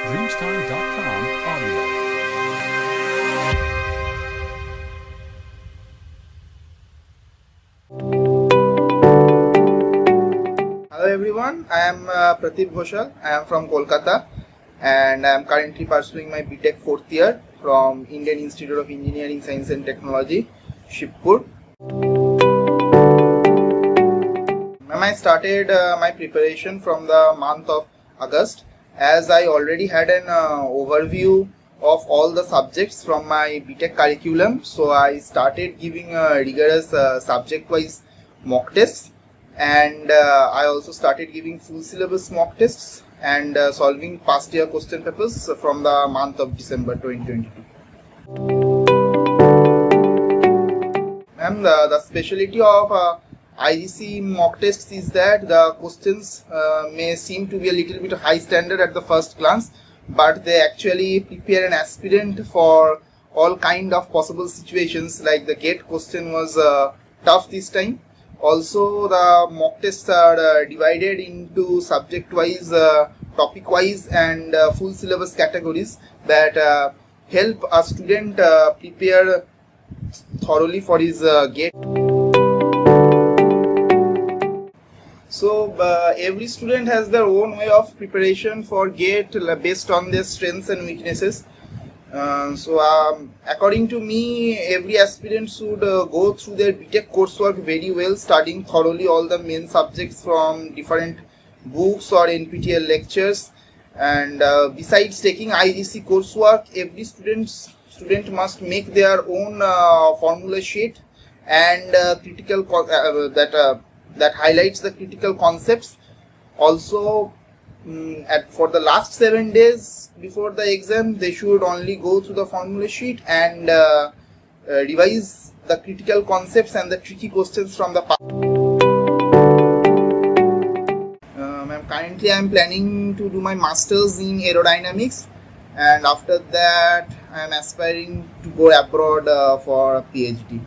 Dreamstime.com audio. Hello everyone, I am Pratip Ghoshal. I am from Kolkata and I am currently pursuing my BTech 4th year from Indian Institute of Engineering, Science and Technology, Shibpur. I started my preparation from the month of August, as I already had an overview of all the subjects from my BTech curriculum. So I started giving rigorous subject-wise mock tests, and I also started giving full syllabus mock tests and solving past year question papers from the month of December 2022. And the specialty of IGC mock tests is that the questions may seem to be a little bit high standard at the first glance, but they actually prepare an aspirant for all kind of possible situations. Like the GATE question was tough this time. Also, the mock tests are divided into subject-wise, topic-wise and full syllabus categories that help a student prepare thoroughly for his GATE. So every student has their own way of preparation for GATE based on their strengths and weaknesses. According to me, every aspirant should go through their BTech coursework very well, studying thoroughly all the main subjects from different books or NPTEL lectures. And besides taking IGC coursework, every student must make their own formula sheet and that highlights the critical concepts. Also, for the last 7 days before the exam, they should only go through the formula sheet and revise the critical concepts and the tricky questions from the past. Currently, I am planning to do my masters in aerodynamics, and after that, I am aspiring to go abroad for a PhD.